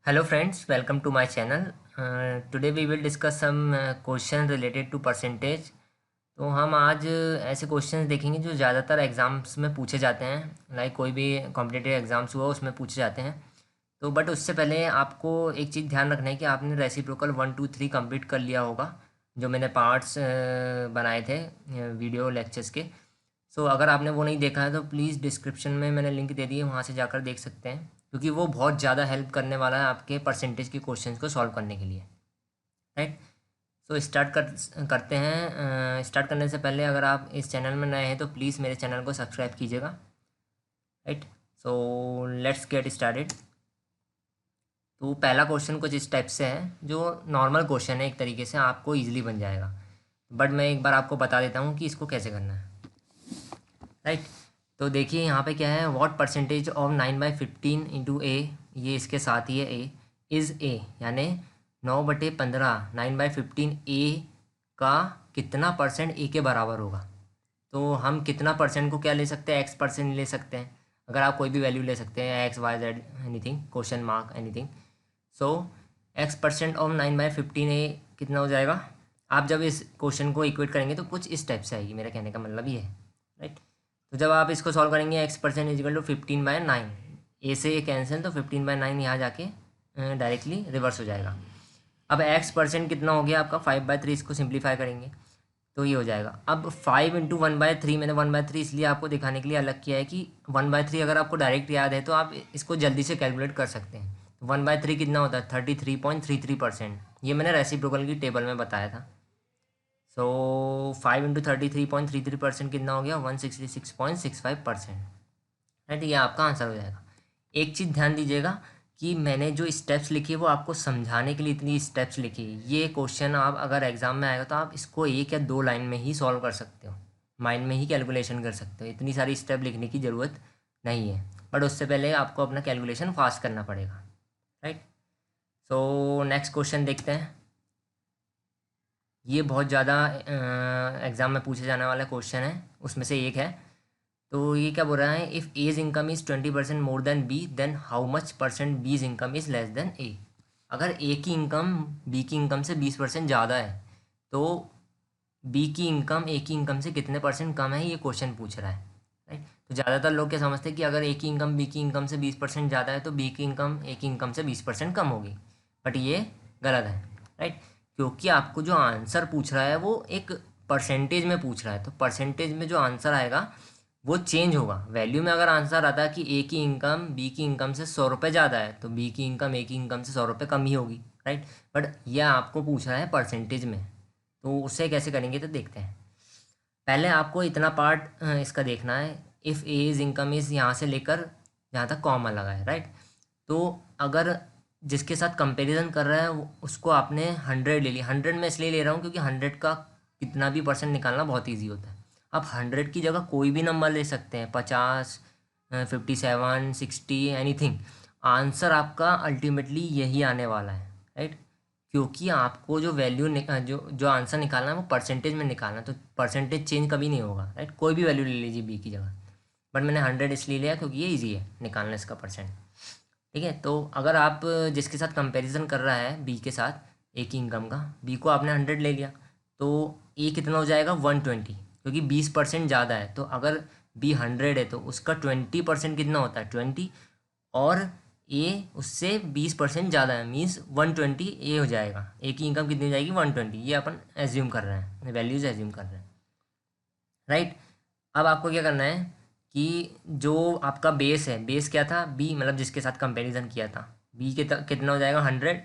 Hello friends, welcome to my channel. Today we will discuss some question related to percentage. तो हम आज ऐसे questions देखेंगे जो ज़्यादातर एग्ज़ाम्स में पूछे जाते हैं, लाइक कोई भी कॉम्पिटिटिव एग्ज़ाम्स हुआ उसमें पूछे जाते हैं। तो बट उससे पहले आपको एक चीज़ ध्यान रखना है कि आपने रेसिप्रोकल 1 2 3 कंप्लीट कर लिया होगा, जो मैंने पार्ट्स बनाए थे वीडियो लेक्चर्स के। सो अगर आपने वो नहीं देखा है तो प्लीज़ डिस्क्रिप्शन में मैंने लिंक दे दी है, वहाँ से जाकर देख सकते हैं, क्योंकि वो बहुत ज़्यादा हेल्प करने वाला है आपके परसेंटेज के क्वेश्चंस को सॉल्व करने के लिए। राइट। सो करते हैं। स्टार्ट करने से पहले अगर आप इस चैनल में नए हैं तो प्लीज़ मेरे चैनल को सब्सक्राइब कीजिएगा। Right. So let's get started. तो पहला क्वेश्चन कुछ इस टाइप से है, जो नॉर्मल क्वेश्चन है, एक तरीके से आपको ईजिली बन जाएगा, बट मैं एक बार आपको बता देता हूँ कि इसको कैसे करना है। राइट। तो देखिए यहाँ पे क्या है, व्हाट परसेंटेज ऑफ 9/15 इंटू ए, ये इसके साथ ही है ए, इज़ ए, यानी 9/15 9/15 ए का कितना परसेंट ए के बराबर होगा। तो हम कितना परसेंट को क्या ले सकते हैं, एक्स परसेंट ले सकते हैं। अगर आप कोई भी वैल्यू ले सकते हैं, X Y Z anything, question mark anything. So X percent of 9/15 A कितना हो जाएगा। आप जब इस क्वेश्चन को इक्वेट करेंगे तो कुछ इस टाइप से आएगी, मेरा कहने का मतलब ये है। राइट। तो जब आप इसको सॉल्व करेंगे, एक्स परसेंट इजिकल टू 15/9, ए से ये कैंसिल, तो 15/9 यहाँ जाके डायरेक्टली रिवर्स हो जाएगा। अब एक्स परसेंट कितना हो गया आपका 5/3, इसको सिंप्लीफाई करेंगे तो ये हो जाएगा। अब 5 इंटू 1/3, मैंने 1/3 इसलिए आपको दिखाने के लिए अलग किया है कि 1/3 अगर आपको डायरेक्ट याद है तो आप इसको जल्दी से कैलकुलेट कर सकते हैं। तो 1/3 कितना होता है, 33.33%। ये मैंने रेसिप्रोकल की टेबल में बताया था। सो 5 इंटू 33.33% कितना हो गया, 166.65%। राइट, ये आपका आंसर हो जाएगा। एक चीज़ ध्यान दीजिएगा कि मैंने जो स्टेप्स लिखी है वो आपको समझाने के लिए इतनी स्टेप्स लिखी है। ये क्वेश्चन आप अगर एग्ज़ाम में आएगा तो आप इसको 1 या 2 लाइन में ही सॉल्व कर सकते हो, माइंड में ही कैलकुलेशन कर सकते हो, इतनी सारी स्टेप लिखने की ज़रूरत नहीं है। बट उससे पहले आपको अपना कैलकुलेशन फास्ट करना पड़ेगा। राइट। सो नेक्स्ट क्वेश्चन देखते हैं। ये बहुत ज़्यादा एग्ज़ाम में पूछे जाने वाला क्वेश्चन है, उसमें से एक है। तो ये क्या बोल रहा है, if A's income is 20% more than B, then how much percent B's income is less than A. अगर ए की इनकम बी की इनकम से 20% ज़्यादा है तो बी की इनकम ए की इनकम से कितने परसेंट कम है, ये क्वेश्चन पूछ रहा है। राइट। तो ज़्यादातर लोग क्या समझते हैं कि अगर ए की इनकम बी की इनकम से 20% ज़्यादा है तो बी की इनकम ए की इनकम से 20% कम होगी, बट ये गलत है। राइट। क्योंकि आपको जो आंसर पूछ रहा है वो एक परसेंटेज में पूछ रहा है, तो परसेंटेज में जो आंसर आएगा वो चेंज होगा। वैल्यू में अगर आंसर आता है कि ए की इनकम बी की इनकम से 100 रुपये ज़्यादा है तो बी की इनकम ए की इनकम से 100 रुपये कम ही होगी। राइट। बट यह आपको पूछ रहा है परसेंटेज में, तो उससे कैसे करेंगे तो देखते हैं। पहले आपको इतना पार्ट इसका देखना है, if A is income is यहाँ से लेकर जहाँ तक कॉमा लगा है। राइट। तो अगर जिसके साथ कंपैरिजन कर रहा है उसको आपने 100 ले लिया। 100 में इसलिए ले रहा हूँ क्योंकि 100 का कितना भी परसेंट निकालना बहुत ईजी होता है। आप 100 की जगह कोई भी नंबर ले सकते हैं, 50, 57, 60, एनीथिंग। आंसर आपका अल्टीमेटली यही आने वाला है। राइट। क्योंकि आपको जो वैल्यू जो जो आंसर निकालना है वो परसेंटेज में निकालना है, तो परसेंटेज चेंज कभी नहीं होगा। राइट। कोई भी वैल्यू ले लीजिए बी की जगह, बट मैंने 100 इसलिए लिया क्योंकि ये ईजी है निकालना इसका परसेंट। ठीक है। तो अगर आप जिसके साथ कंपैरिजन कर रहा है बी के साथ ए की इनकम का, बी को आपने 100 ले लिया तो ए कितना हो जाएगा 120, क्योंकि 20% ज़्यादा है। तो अगर बी 100 है तो उसका 20% कितना होता है 20, और ए उससे 20% ज़्यादा है, मीन्स 120 ए हो जाएगा। ए की इनकम कितनी हो जाएगी 120, ये अपन एज्यूम कर रहे हैं, वैल्यूज एज्यूम कर रहे हैं। राइट। अब आपको क्या करना है कि जो आपका बेस है, बेस क्या था बी, मतलब जिसके साथ कंपैरिजन किया था, बी के कितना हो जाएगा 100,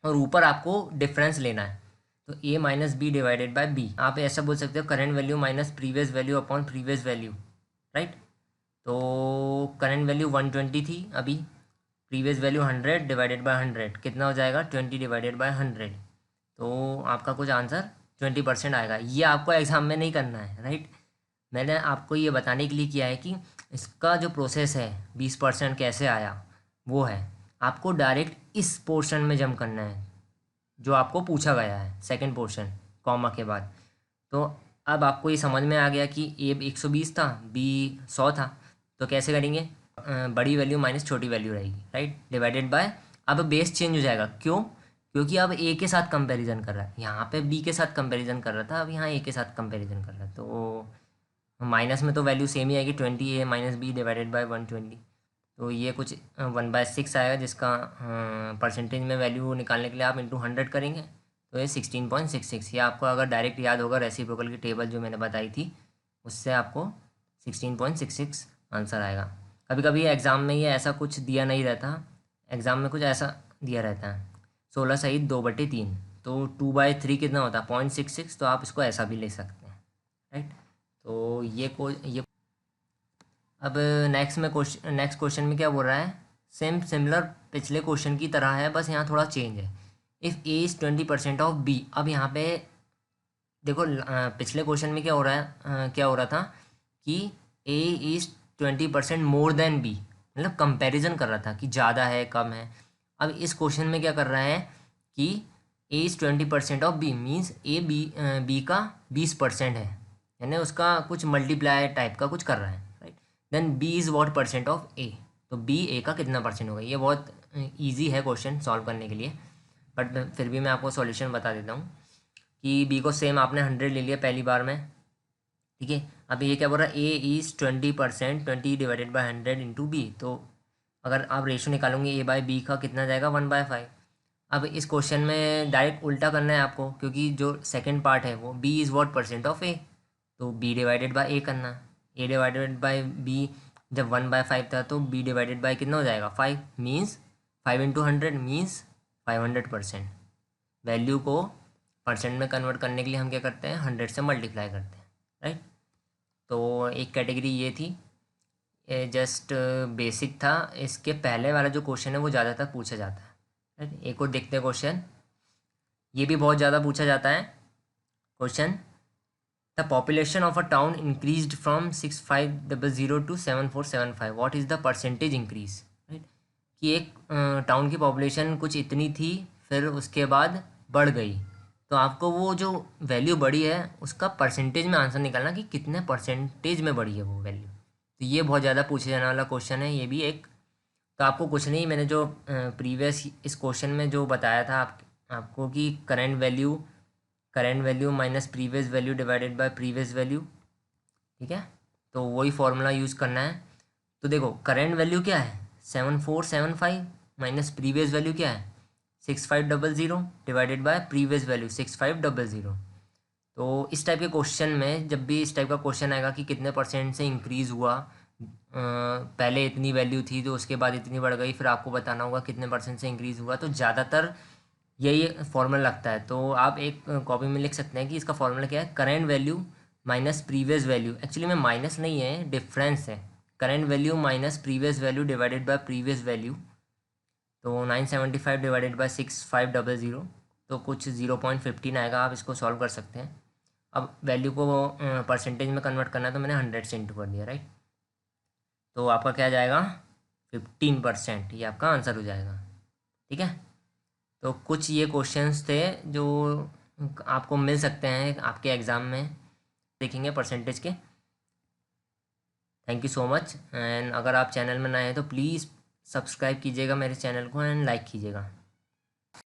और ऊपर आपको डिफरेंस लेना है। तो A minus B divided by B, आप ऐसा बोल सकते हो current value minus previous value upon previous value. Right. तो करेंट वैल्यू 120 थी अभी, प्रीवियस वैल्यू 100 डिवाइडेड बाय 100 कितना हो जाएगा 20 डिवाइडेड बाय 100। तो आपका कुछ आंसर 20% आएगा। ये आपको एग्ज़ाम में नहीं करना है। राइट। मैंने आपको ये बताने के लिए किया है कि इसका जो प्रोसेस है 20% कैसे आया, वो है आपको डायरेक्ट इस पोर्शन में जम करना है जो आपको पूछा गया है, सेकंड पोर्शन कॉमा के बाद। तो अब आपको ये समझ में आ गया कि ए 120 था, बी 100 था। तो कैसे करेंगे, बड़ी वैल्यू माइनस छोटी वैल्यू रहेगी। राइट। डिवाइडेड बाय अब बेस चेंज हो जाएगा, क्यों? क्योंकि अब ए के साथ कंपैरिजन कर रहा है, यहाँ पे बी के साथ कंपैरिजन कर रहा था, अब यहाँ ए के साथ कंपैरिजन कर रहा है, तो माइनस में तो वैल्यू सेम ही आएगी, 20 ए माइनस बी डिवाइडेड बाई 120। तो ये कुछ 1/6 आएगा, जिसका परसेंटेज में वैल्यू निकालने के लिए आप इंटू 100 करेंगे, तो ये 16.66। ये आपको अगर डायरेक्ट याद होगा रेसिप्रोकल की टेबल जो मैंने बताई थी, उससे आपको 16.66 आंसर आएगा। कभी कभी एग्ज़ाम में ये ऐसा कुछ दिया नहीं रहता, एग्ज़ाम में कुछ ऐसा दिया रहता है 16 सहित 2/3, तो 2/3 कितना होता है 0.66, तो आप इसको ऐसा भी ले सकते हैं, राइट। तो ये अब नेक्स्ट क्वेश्चन में क्या बोल रहा है, सेम सिमिलर पिछले क्वेश्चन की तरह है, बस यहाँ थोड़ा चेंज है। If A is 20% of B. अब यहाँ पे देखो पिछले क्वेश्चन में क्या हो रहा है, क्या हो रहा था कि A is 20% more than B, मतलब कंपैरिजन कर रहा था कि ज़्यादा है कम है। अब इस क्वेश्चन में क्या कर रहा है कि A is 20% of B means A B का 20% है, यानी उसका कुछ मल्टीप्लाई टाइप का कुछ कर रहा है, right. Then B is what percent of A, तो बी ए का कितना परसेंट होगा। ये बहुत ईजी है क्वेश्चन सॉल्व करने के लिए, बट फिर भी मैं आपको सॉल्यूशन बता देता हूँ कि बी को सेम आपने 100 ले लिया पहली बार में, ठीक है। अब ये क्या बोल रहा है, A is 20%, 20 divided by 100 into B, तो अगर आप रेशो निकालोगे ए बाई बी का कितना जाएगा 1/5। अब इस क्वेश्चन में डायरेक्ट उल्टा करना है आपको, क्योंकि जो सेकंड पार्ट है वो B is what percent of A, तो बी डिवाइडेड बाई ए करना। ए डिवाइडेड बाई बी जब 1/5 था, तो बी डिवाइडेड बाई कितना हो जाएगा 5, मीन्स 5 इंटू 100 मीन्स 500%। वैल्यू को परसेंट में कन्वर्ट करने के लिए हम क्या करते हैं 100 से मल्टीप्लाई करते हैं, राइट। तो एक कैटेगरी ये थी, ये जस्ट बेसिक था। इसके पहले वाला जो क्वेश्चन है वो ज़्यादातर पूछा जाता है, राइट। एक और देखते हैं क्वेश्चन, ये भी बहुत ज़्यादा पूछा जाता है question. The population of a town increased from 6500 to 7475, what is the percentage increase, right. कि एक टाउन की पॉपुलेशन कुछ इतनी थी, फिर उसके बाद बढ़ गई, तो आपको वो जो वैल्यू बढ़ी है उसका परसेंटेज में आंसर निकालना कि कितने परसेंटेज में बढ़ी है वो वैल्यू। तो ये बहुत ज़्यादा पूछे जाने वाला क्वेश्चन है ये भी एक। तो आपको कुछ नहीं, मैंने जो प्रीवियस इस क्वेश्चन में जो बताया था आपको कि current value minus previous value divided by previous value, ठीक है। तो वही फॉर्मूला यूज़ करना है। तो देखो करंट वैल्यू क्या है 7475 माइनस प्रीवियस वैल्यू क्या है 6500 डिवाइडेड बाय प्रीवियस वैल्यू 6500। तो इस टाइप के क्वेश्चन में जब भी इस टाइप का क्वेश्चन आएगा कि कितने परसेंट से इंक्रीज़ हुआ, पहले इतनी वैल्यू थी तो उसके बाद इतनी बढ़ गई, फिर आपको बताना होगा कितने परसेंट से इंक्रीज़ हुआ, तो ज़्यादातर यही फॉर्मूला लगता है। तो आप एक कॉपी में लिख सकते हैं कि इसका फॉर्मूला क्या है, current value minus previous value, actually में माइनस नहीं है डिफरेंस है, current value minus previous value divided by previous value, तो 975 डिवाइडेड बाय 6500, तो कुछ 0.15 आएगा। आप इसको सॉल्व कर सकते हैं। अब वैल्यू को परसेंटेज में कन्वर्ट करना है, तो मैंने 100 से इंटू कर दिया, राइट। तो आपका क्या जाएगा 15%, ये आपका आंसर हो जाएगा, ठीक है। तो कुछ ये क्वेश्चंस थे जो आपको मिल सकते हैं आपके एग्ज़ाम में, देखेंगे परसेंटेज के। Thank you so much. And अगर आप चैनल में नए हैं तो प्लीज़ सब्सक्राइब कीजिएगा मेरे चैनल को एंड लाइक कीजिएगा।